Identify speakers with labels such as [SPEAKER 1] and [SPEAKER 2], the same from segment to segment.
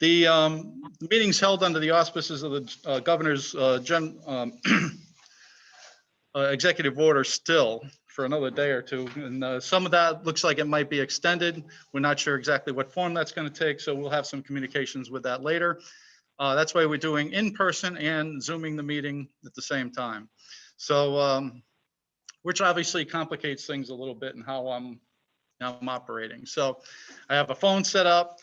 [SPEAKER 1] The meeting's held under the auspices of the governor's executive order still for another day or two. And some of that looks like it might be extended. We're not sure exactly what form that's going to take, so we'll have some communications with that later. That's why we're doing in person and Zooming the meeting at the same time. So, which obviously complicates things a little bit in how I'm operating. So I have a phone set up.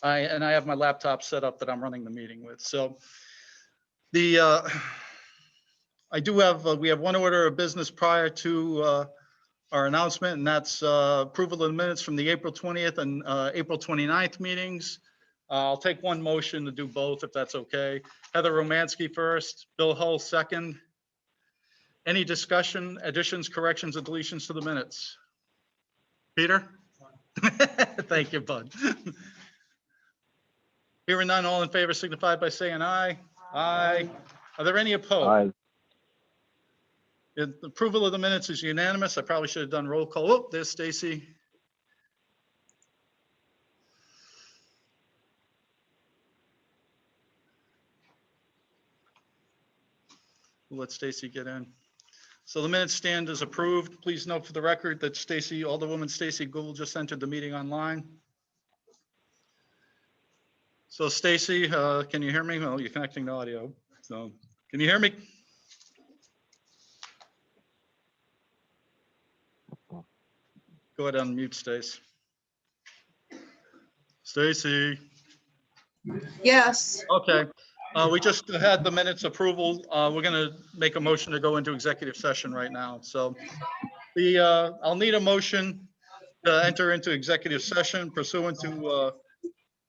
[SPEAKER 1] And I have my laptop set up that I'm running the meeting with. So I do have, we have one order of business prior to our announcement, and that's approval of the minutes from the April 20th and April 29th meetings. I'll take one motion to do both if that's okay. Heather Romansky first, Bill Hull second. Any discussion, additions, corrections, or deletions to the minutes? Peter? Thank you, bud. Hearing none, all in favor signify by saying aye. Aye. Are there any opposed?
[SPEAKER 2] Aye.
[SPEAKER 1] The approval of the minutes is unanimous. I probably should have done roll call. Oh, there's Stacy. We'll let Stacy get in. So the minutes stand as approved. Please note for the record that Stacy, Alderwoman Stacy Gould just entered the meeting online. So Stacy, can you hear me? Well, you're connecting to audio. So can you hear me? Go ahead and unmute Stacy. Stacy.
[SPEAKER 3] Yes.
[SPEAKER 1] Okay. We just had the minutes approval. We're going to make a motion to go into executive session right now. So I'll need a motion to enter into executive session pursuant to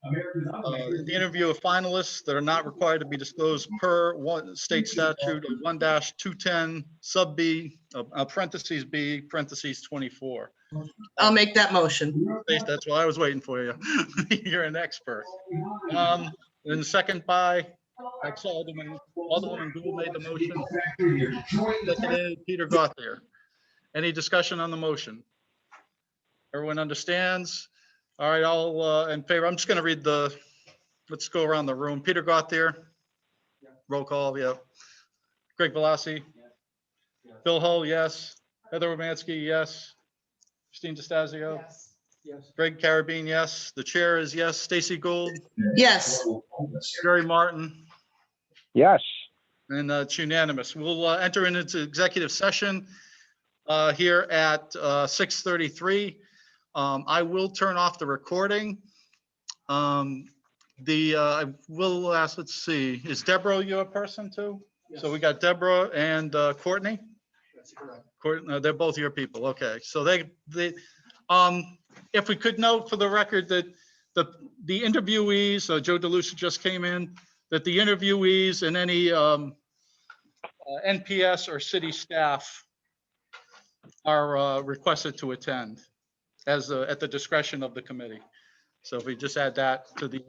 [SPEAKER 1] the interview of finalists that are not required to be disclosed per state statute 1-210 sub B, parentheses B, parentheses 24.
[SPEAKER 3] I'll make that motion.
[SPEAKER 1] That's why I was waiting for you. You're an expert. And second by Alderwoman Gould made the motion. Seconded Peter Gauthier. Any discussion on the motion? Everyone understands? All right, all in favor. I'm just going to read let's go around the room. Peter Gauthier.
[SPEAKER 4] Yeah.
[SPEAKER 1] Roll call, yeah. Greg Velassi.
[SPEAKER 4] Yeah.
[SPEAKER 1] Bill Hull, yes. Heather Romansky, yes. Christine DeStazio.
[SPEAKER 4] Yes. Yes.
[SPEAKER 1] Greg Carabine, yes. The chair is yes. Stacy Gould.
[SPEAKER 3] Yes.
[SPEAKER 1] Jerry Martin.
[SPEAKER 2] Yes.
[SPEAKER 1] And it's unanimous. We'll enter into executive session here at 6:33. I will turn off the recording. I will ask, let's see, is Deborah your person too?
[SPEAKER 4] Yes.
[SPEAKER 1] So we got Deborah and Courtney.
[SPEAKER 4] That's correct.
[SPEAKER 1] They're both your people. Okay. So if we could note for the record that the interviewees, Joe DeLucia just came in, that the interviewees and any NPS or city staff are requested to attend as at the discretion of the committee. So if we just add that to the,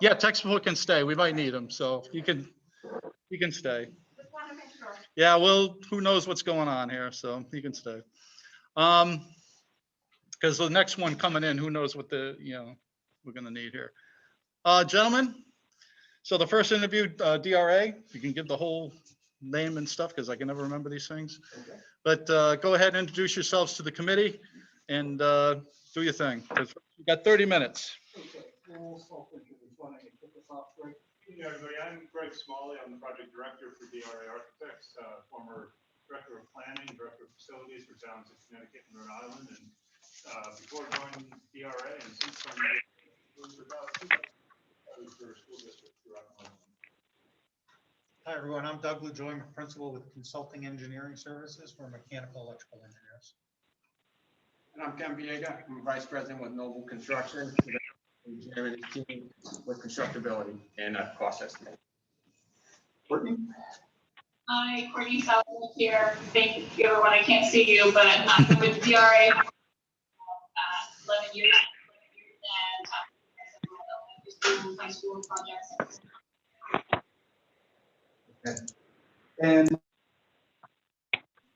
[SPEAKER 1] yeah, tech support can stay. We might need them. So you can stay. Yeah, well, who knows what's going on here. So you can stay. Because the next one coming in, who knows what we're going to need here. Gentlemen, so the first interview, DRA, you can give the whole name and stuff because I can never remember these things.
[SPEAKER 4] Okay.
[SPEAKER 1] But go ahead and introduce yourselves to the committee and do your thing. You've got 30 minutes.
[SPEAKER 4] Okay. Well, self-introduce. Why don't you kick us off, Greg?
[SPEAKER 5] Hey, everybody, I'm Greg Smalley. I'm the project director for DRA Architects, former director of planning, director of facilities for towns in Connecticut and Rhode Island. And before joining DRA and since I'm for school district throughout New England.
[SPEAKER 6] Hi, everyone. I'm Doug LaJoy. I'm a principal with Consulting Engineering Services for mechanical electrical engineers.
[SPEAKER 7] And I'm Ken Viega. I'm Vice President with Noble Construction, engineering team with constructability and cost estimate.
[SPEAKER 4] Courtney?
[SPEAKER 8] Hi, Courtney Southwood here. Thank you, everyone. I can't see you, but I'm with DRA 11 years and high school projects.
[SPEAKER 4] Okay. And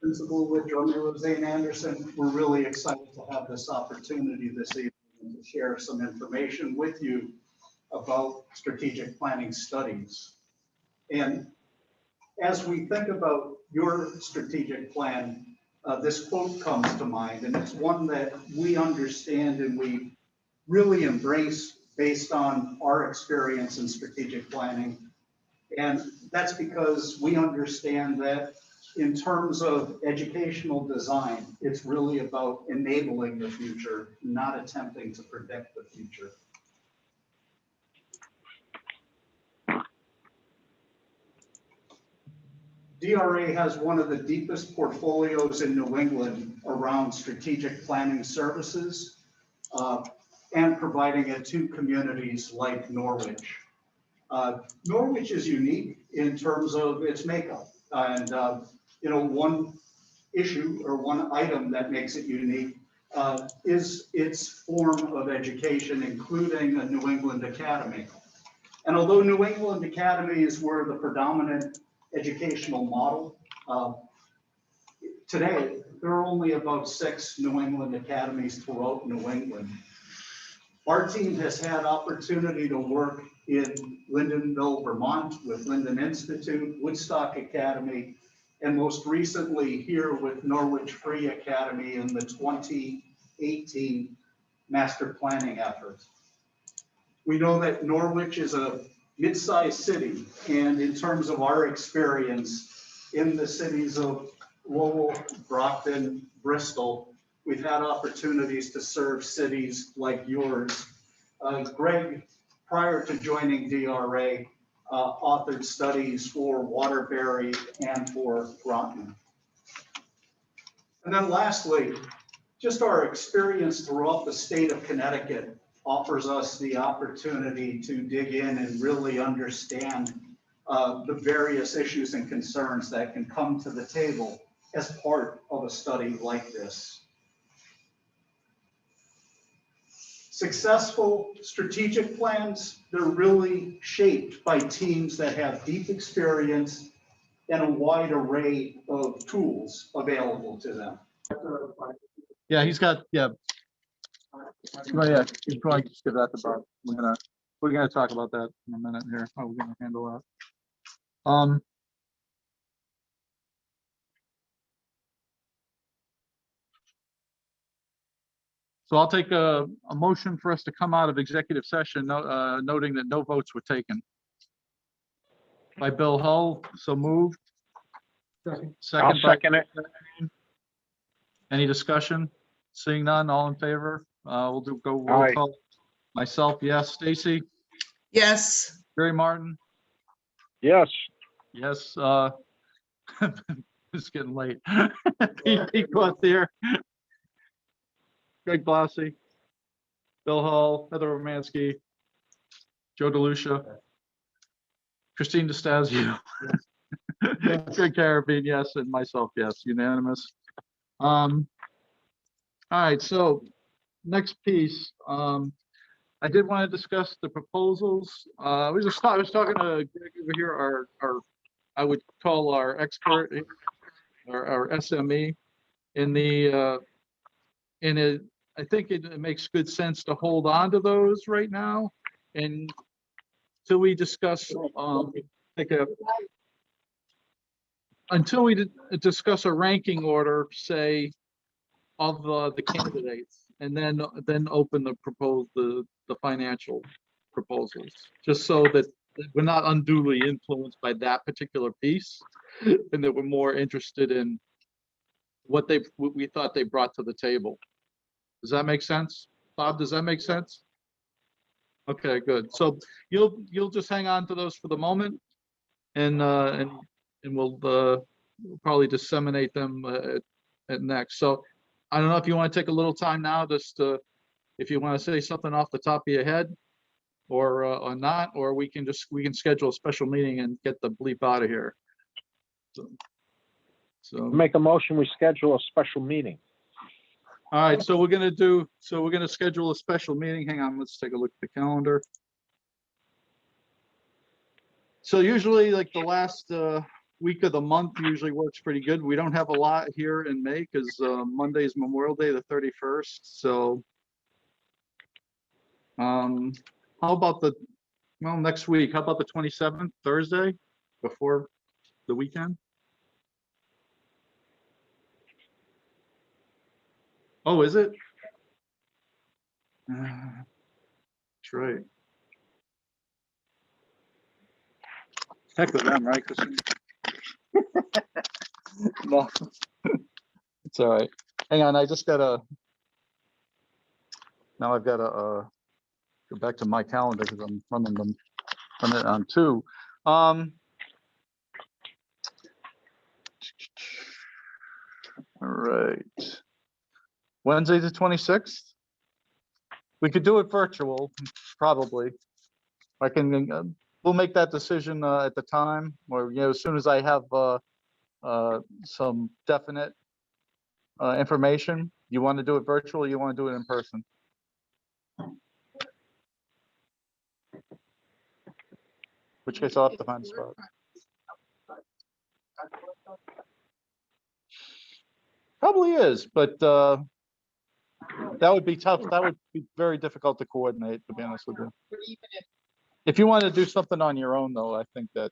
[SPEAKER 4] principal with Drummer Roseanne Anderson. We're really excited to have this opportunity this evening to share some information with you about strategic planning studies. And as we think about your strategic plan, this quote comes to mind, and it's one that we understand and we really embrace based on our experience in strategic planning. And that's because we understand that in terms of educational design, it's really about enabling the future, not attempting to predict the future. DRA has one of the deepest portfolios in New England around strategic planning services and providing it to communities like Norwich. Norwich is unique in terms of its makeup. And, one issue or one item that makes it unique is its form of education, including a New England Academy. And although New England academies were the predominant educational model, today there are only about 6 New England academies throughout New England. Our team has had opportunity to work in Lyndonville, Vermont with Linden Institute, Woodstock Academy, and most recently here with Norwich Free Academy in the 2018 master planning effort. We know that Norwich is a mid-sized city, and in terms of our experience in the cities of Lowell, Brockton, Bristol, we've had opportunities to serve cities like yours. Greg, prior to joining DRA, authored studies for Waterbury and for Groton. And then lastly, just our experience throughout the state of Connecticut offers us the opportunity to dig in and really understand the various issues and concerns that can come to the table as part of a study like this. Successful strategic plans, they're really shaped by teams that have deep experience and a wide array of tools available to them.
[SPEAKER 1] Yeah, he's got, yeah. Well, yeah, you can probably just give that to Bob. We're gonna talk about that in a minute here, how we're gonna handle that. So I'll take a motion for us to come out of executive session, noting that no votes were taken. By Bill Hull, so moved.
[SPEAKER 2] I'll
[SPEAKER 1] Second by,
[SPEAKER 2] second it.
[SPEAKER 1] any discussion? Seeing none, all in favor? We'll go roll
[SPEAKER 2] Aye.
[SPEAKER 1] call. Myself, yes. Stacy?
[SPEAKER 3] Yes,
[SPEAKER 1] Jerry Martin?
[SPEAKER 2] Yes,
[SPEAKER 1] Yes. It's getting late. Pete Clothier. Greg Blassie. Bill Hull, Heather Romansky. Joe DeLucia. Christine DeStazio. Greg Carabine, yes, and myself, yes, unanimous. All right, so next piece, I did want to discuss the proposals. I was talking to Greg over here, our I would call our expert, our SME in the I think it makes good sense to hold on to those right now and till we discuss until we discuss a ranking order, say, of the candidates, and then open the financial proposals, just so that we're not unduly influenced by that particular piece, and that we're more interested in what we thought they brought to the table. Does that make sense? Bob, does that make sense? Okay, good. So you'll just hang on to those for the moment, and we'll probably disseminate them at next. So I don't know if you want to take a little time now, just if you want to say something off the top of your head, or not, or we can schedule a special meeting and get the bleep out of here. So
[SPEAKER 2] make a motion, we schedule a special meeting.
[SPEAKER 1] all right, so we're gonna schedule a special meeting. Hang on, let's take a look at the calendar. So usually, like, the last week of the month usually works pretty good. We don't have a lot here in May because Monday's Memorial Day, the 31st. So How about next week, how about the 27th, Thursday, before the weekend? Oh, is it? That's right. Heck with them, right, Christine? No, it's all right. Hang on, I just gotta. Now I've gotta go back to my calendar because I'm running it on two. All right. Wednesday the 26th. We could do it virtual, probably. I can. We'll make that decision at the time, or as soon as I have some definite information. You want to do it virtual, or you want to do it in person? Which case I'll have to find a spot. Probably is, but that would be tough. That would be very difficult to coordinate, to be honest with you. If you want to do something on your own, though, I think that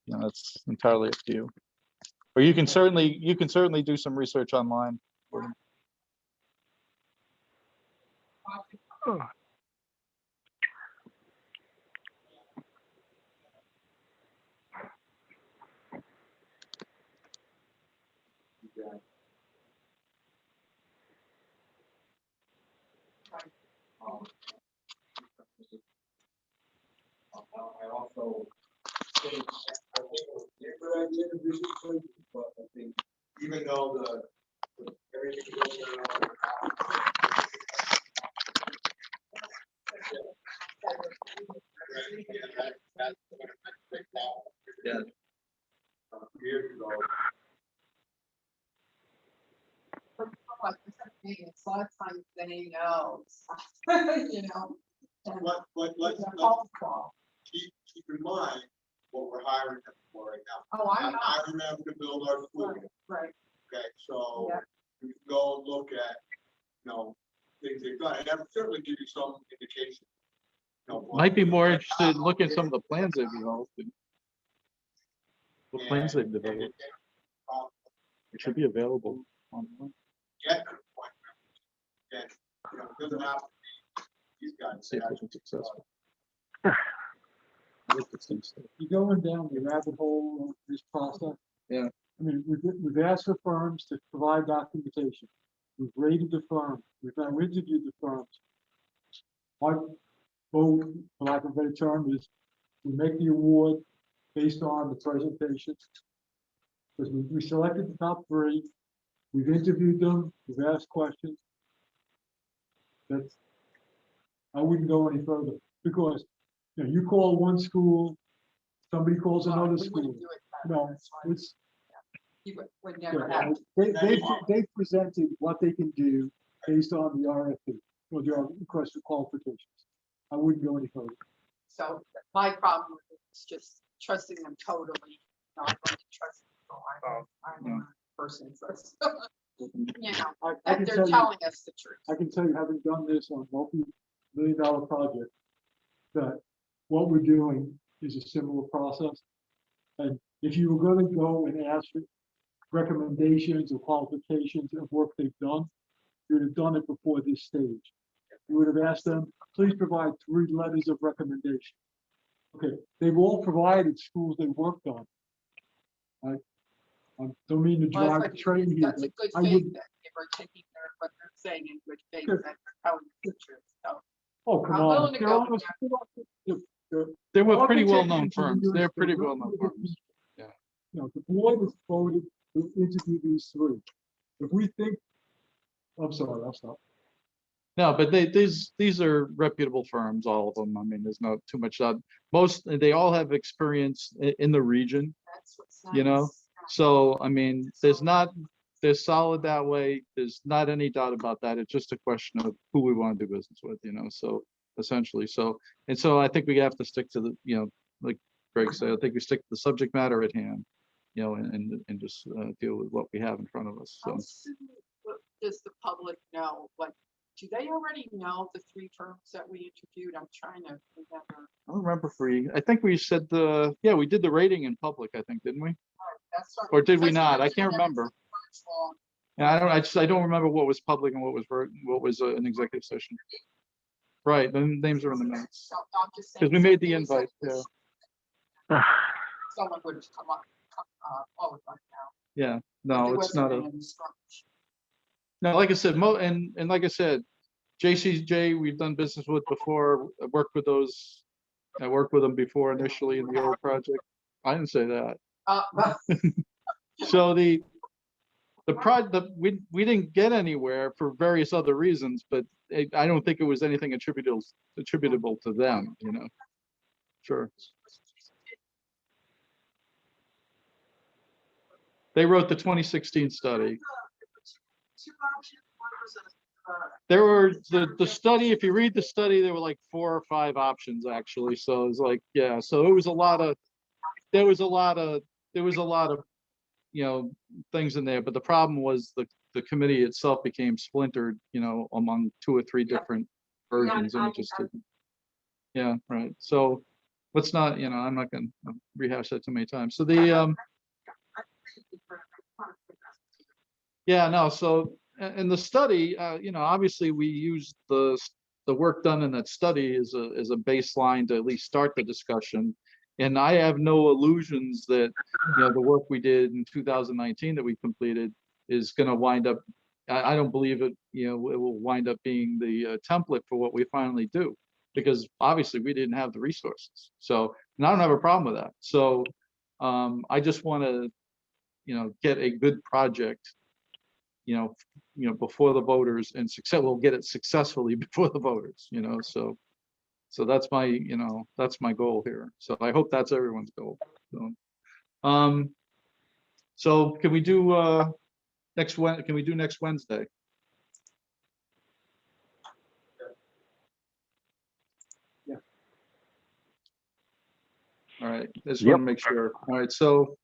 [SPEAKER 1] it's entirely up to you. Or you can certainly do some research online.
[SPEAKER 7] I also think it was a good idea to do this, but I think even though everything goes around. Yeah. Years ago.
[SPEAKER 9] It's a lot of times they know, you know. and
[SPEAKER 7] Let's
[SPEAKER 9] it's a phone call.
[SPEAKER 7] keep in mind what we're hiring them for right now.
[SPEAKER 9] Oh, I'm not.
[SPEAKER 7] Hiring them to build our school.
[SPEAKER 9] Right,
[SPEAKER 7] Okay, so
[SPEAKER 9] Yeah.
[SPEAKER 7] we can go and look at, things they've done, and that would certainly give you some indication.
[SPEAKER 1] Might be more interested in looking at some of the plans they've developed. What plans they've developed. It should be available online.
[SPEAKER 7] Get to the point. And, it doesn't have to be these guys.
[SPEAKER 1] See if it's been successful.
[SPEAKER 10] You're going down the rabbit hole of this process.
[SPEAKER 1] Yeah.
[SPEAKER 10] I mean, we've asked for firms to provide documentation. We've rated the firm. We've now interviewed the firms. Our vote, for lack of a better term, is we make the award based on the presentation. Because we selected the top three. We've interviewed them. We've asked questions. I wouldn't go any further because you call one school, somebody calls another
[SPEAKER 9] We
[SPEAKER 10] school.
[SPEAKER 9] wouldn't do it that
[SPEAKER 10] No,
[SPEAKER 9] way, that's fine.
[SPEAKER 10] it's,
[SPEAKER 9] You would never
[SPEAKER 10] yeah,
[SPEAKER 9] have.
[SPEAKER 10] they presented what they can do based on the RFP or the request for qualifications. I wouldn't go any further.
[SPEAKER 9] So my problem with it is just trusting them totally, not going to trust people. I'm a person first.
[SPEAKER 10] I
[SPEAKER 9] That
[SPEAKER 10] can
[SPEAKER 9] they're
[SPEAKER 10] tell you,
[SPEAKER 9] telling us the truth.
[SPEAKER 10] I can tell you, having done this on multi-million-dollar project, that what we're doing is a similar process. And if you were going to go and ask for recommendations or qualifications of work they've done, you would have done it before this stage. You would have asked them, please provide 3 letters of recommendation. Okay, they've all provided schools they worked on. I don't mean to
[SPEAKER 9] Well,
[SPEAKER 10] drive
[SPEAKER 9] that's
[SPEAKER 10] the train here.
[SPEAKER 9] That's a good
[SPEAKER 10] I
[SPEAKER 9] faith
[SPEAKER 10] would-
[SPEAKER 9] that they were taking what they're saying in good faith,
[SPEAKER 10] Sure.
[SPEAKER 9] that they're telling the truth. So
[SPEAKER 10] Oh, come
[SPEAKER 9] I'm
[SPEAKER 10] on.
[SPEAKER 9] willing to
[SPEAKER 10] They're
[SPEAKER 9] go
[SPEAKER 10] almost-
[SPEAKER 1] They were pretty
[SPEAKER 10] architects,
[SPEAKER 1] well-known firms.
[SPEAKER 10] engineers,
[SPEAKER 1] They're pretty
[SPEAKER 10] they're
[SPEAKER 1] well-known
[SPEAKER 10] really good
[SPEAKER 1] firms.
[SPEAKER 10] people. The board was voted to interview these 3. If we think, I'm sorry, I'll stop.
[SPEAKER 1] No, but these are reputable firms, all of them. I mean, there's not too much doubt. They all have experience in the region,
[SPEAKER 9] that's what's
[SPEAKER 1] you know?
[SPEAKER 9] nice.
[SPEAKER 1] So, I mean, they're solid that way. There's not any doubt about that. It's just a question of who we want to do business with, so essentially. So I think we have to stick to the, like Greg said, I think we stick to the subject matter at hand, and just deal with what we have in front of us.
[SPEAKER 9] How
[SPEAKER 1] So
[SPEAKER 9] soon does the public know what do they already know the 3 firms that we interviewed? I'm trying to remember.
[SPEAKER 11] I don't remember I think we said yeah, we did the rating in public, I think, didn't we?
[SPEAKER 9] That's what-
[SPEAKER 11] Or did we
[SPEAKER 9] because
[SPEAKER 11] not? I
[SPEAKER 9] we're
[SPEAKER 11] can't
[SPEAKER 9] doing
[SPEAKER 11] remember.
[SPEAKER 9] virtual.
[SPEAKER 11] Yeah, I don't remember what was public and what was an executive session. Right, the names are in the minutes.
[SPEAKER 9] So I'm just saying.
[SPEAKER 11] Because we made the
[SPEAKER 9] some days
[SPEAKER 11] invite,
[SPEAKER 9] that Someone would have come up, forward right now.
[SPEAKER 11] Yeah,
[SPEAKER 9] There
[SPEAKER 11] no, it's not
[SPEAKER 9] wasn't
[SPEAKER 11] a,
[SPEAKER 9] any skirmish.
[SPEAKER 11] no, like I said, and like I said, JCJ, we've done business with before, I worked with them before initially in the old project. I didn't say that.
[SPEAKER 9] But
[SPEAKER 11] So we didn't get anywhere for various other reasons, but I don't think it was anything attributable to them, you know. Sure. They wrote the 2016 study. There were the study, if you read the study, there were like 4 or 5 options actually. So it was like, yeah, so it was a lot of, there was a lot of, you know, things in there, but the problem was the committee itself became splintered, you know, among 2 or 3 different versions and it just didn't. Yeah, right. So let's not, you know, I'm not gonna rehash that too many times. So yeah, no, so in the study, you know, obviously we used the work done in that study as a baseline to at least start the discussion. And I have no illusions that, you know, the work we did in 2019 that we completed is going to wind up, I don't believe it, you know, it will wind up being the template for what we finally do, because obviously we didn't have the resources. So, and I don't have a problem with that. So I just want to, you know, get a good project, you know, before the voters, and we'll get it successfully before the voters, you know, so that's my, you know, that's my goal here. So I hope that's everyone's goal. So can we do next Wednesday?
[SPEAKER 10] Yeah.
[SPEAKER 11] All right, I just want to
[SPEAKER 2] Yep.
[SPEAKER 11] make sure. All right, so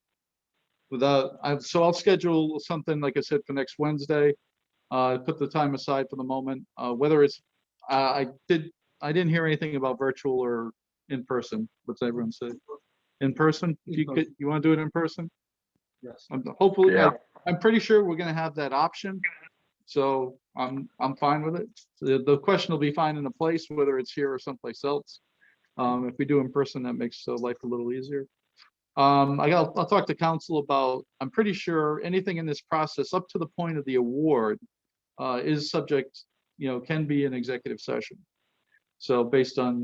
[SPEAKER 11] so I'll schedule something, like I said, for next Wednesday. Put the time aside for the moment. Whether it's, I didn't hear anything about virtual or in person. What's everyone say? In person? You want to do it in person?
[SPEAKER 10] Yes.
[SPEAKER 11] Hopefully,
[SPEAKER 2] Yeah.
[SPEAKER 11] I'm pretty sure we're going to have that option. So I'm fine with it. The question will be finding a place, whether it's here or someplace else. If we do in person, that makes life a little easier. I'll talk to council about, I'm pretty sure anything in this process up to the point of the award is subject, you know, can be an executive session. So based on,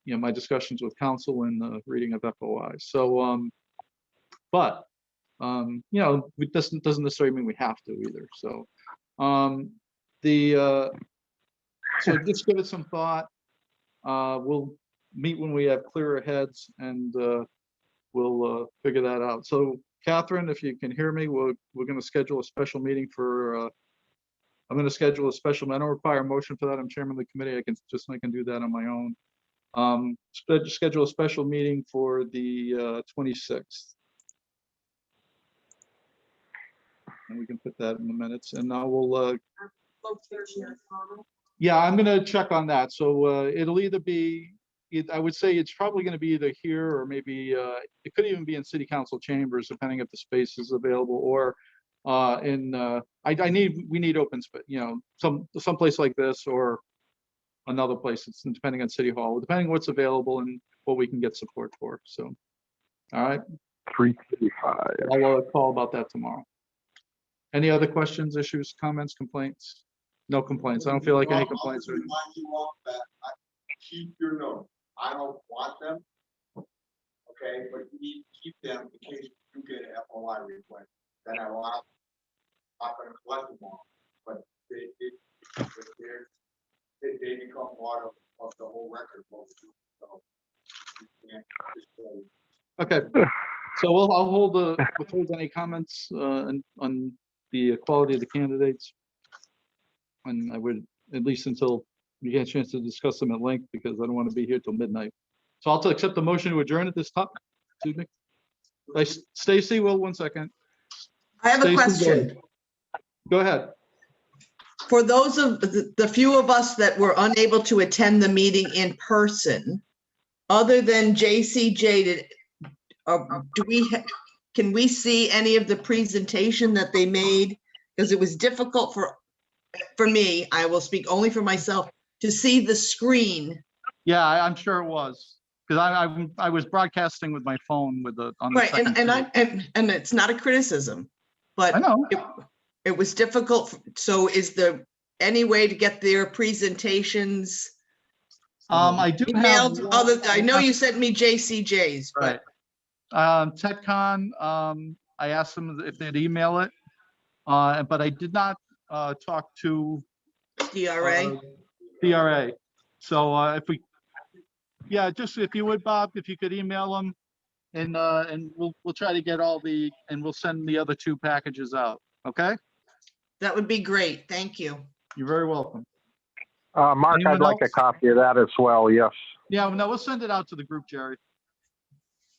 [SPEAKER 11] you know, my discussions with council and the reading of FOI. So, but, you know, it doesn't necessarily mean we have to either. So, so just give it some thought. We'll meet when we have clearer heads, and we'll figure that out. So Catherine, if you can hear me, we're going to schedule a special meeting for, I'm going to schedule a special, I don't require a motion for that. I'm chairman of the committee. I can do that on my own. Schedule a special meeting for the 26th. And we can put that in the minutes, and now we'll, yeah, I'm going to check on that. So it'll either be, I would say it's probably going to be either here, or maybe it could even be in city council chambers, depending if the space is available, or we need open space, you know, some place like this, or another place. It's depending on city hall, depending on what's available and what we can get support for. So, all right.
[SPEAKER 2] 335.
[SPEAKER 11] I'll call about that tomorrow. Any other questions, issues, comments, complaints? No complaints. I don't feel like any complaints.
[SPEAKER 7] I'll remind you all that keep your notes. I don't want them. Okay, but you need to keep them in case you get an FOI request. Then I'm not gonna collect them all, but they become part of the whole record. So you can't just,
[SPEAKER 11] Okay, so I'll withhold any comments on the quality of the candidates. And I would, at least until you get a chance to discuss them at length, because I don't want to be here till midnight. So I'll accept the motion to adjourn at this time. Excuse me. Stacy, well, 1 second.
[SPEAKER 3] I have a
[SPEAKER 11] Stacy,
[SPEAKER 3] question.
[SPEAKER 11] Go ahead.
[SPEAKER 3] For those of the few of us that were unable to attend the meeting in person, other than JCJ, can we see any of the presentation that they made? Because it was difficult for me, I will speak only for myself, to see the screen.
[SPEAKER 11] Yeah, I'm sure it was, because I was broadcasting with my phone on the
[SPEAKER 3] Right,
[SPEAKER 11] second.
[SPEAKER 3] and it's not a criticism, but
[SPEAKER 11] I know.
[SPEAKER 3] it was difficult. So is there any way to get their presentations
[SPEAKER 11] I do have.
[SPEAKER 3] emailed? I know you sent me JCJ's,
[SPEAKER 11] Right.
[SPEAKER 3] but
[SPEAKER 11] TechCon, I asked them if they'd email it, but I did not talk to
[SPEAKER 3] DRA.
[SPEAKER 11] DRA. So just if you would, Bob, if you could email them, and we'll try to get and we'll send the other 2 packages out. Okay?
[SPEAKER 3] That would be great. Thank you.
[SPEAKER 11] You're very welcome.
[SPEAKER 2] Mark,
[SPEAKER 11] Anyone
[SPEAKER 2] I'd like a
[SPEAKER 11] else?
[SPEAKER 2] copy of that as well, yes.
[SPEAKER 11] Yeah, no, we'll send it out to the group, Jerry.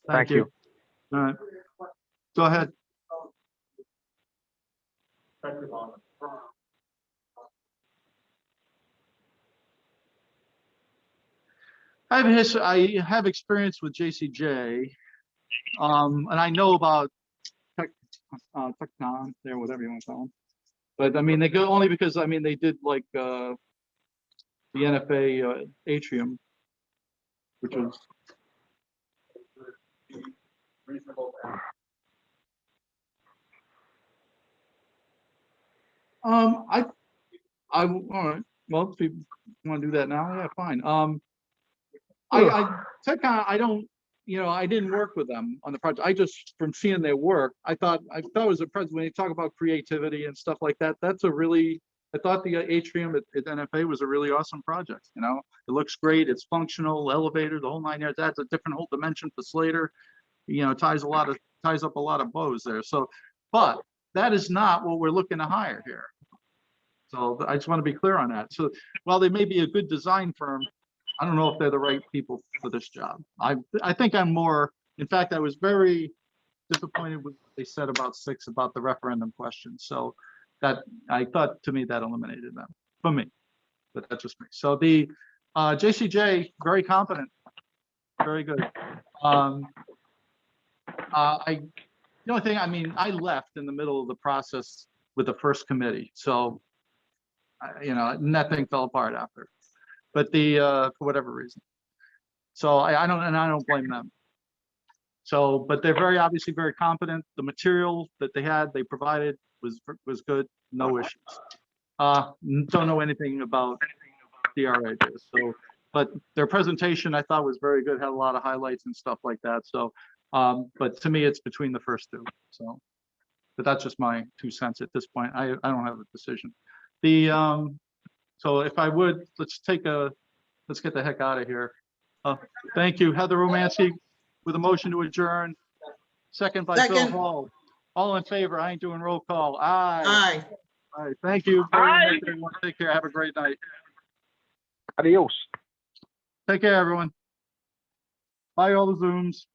[SPEAKER 2] Thank you.
[SPEAKER 11] All right. Go ahead. I have experience with JCJ, and I know about TechCon, there, whatever you want to call them. But I mean, they go only because they did like the NFA atrium, which was all right. Well, if you want to do that now, yeah, fine. TechCon, I didn't work with them on the project. I just, from seeing their work, I thought it was a present. When you talk about creativity and stuff like that, I thought the atrium at NFA was a really awesome project. It looks great. It's functional, elevator, the whole 9 yards. Adds a different whole dimension for Slater. Ties up a lot of bows there. So, but that is not what we're looking to hire here. So I just want to be clear on that. So while they may be a good design firm, I don't know if they're the right people for this job. I think I'm more, in fact, I was very disappointed with what they said about the referendum question. So that, I thought, to me, that eliminated them for me, but that's just me. So the JCJ, very competent, very good. The only thing, I left in the middle of the process with the first committee. So, nothing fell apart after. But for whatever reason. So I don't blame them. So, but they're obviously very competent. The material that they provided was good, no issues. Don't know anything about DRA. So, but their presentation I thought was very good, had a lot of highlights and stuff like that. So, but to me, it's between the first 2. So, but that's just my 2 cents at this point. I don't have a decision. So if I would, let's get the heck out of here. Thank you, Heather Romansky, with a motion to adjourn. Second by Bill Hall. All in favor? I ain't doing roll call. Aye.
[SPEAKER 3] Aye.
[SPEAKER 11] All right. Thank you very much, everyone. Take care. Have a great night.
[SPEAKER 2] Adios.
[SPEAKER 11] Take care, everyone. Bye, all the Zooms.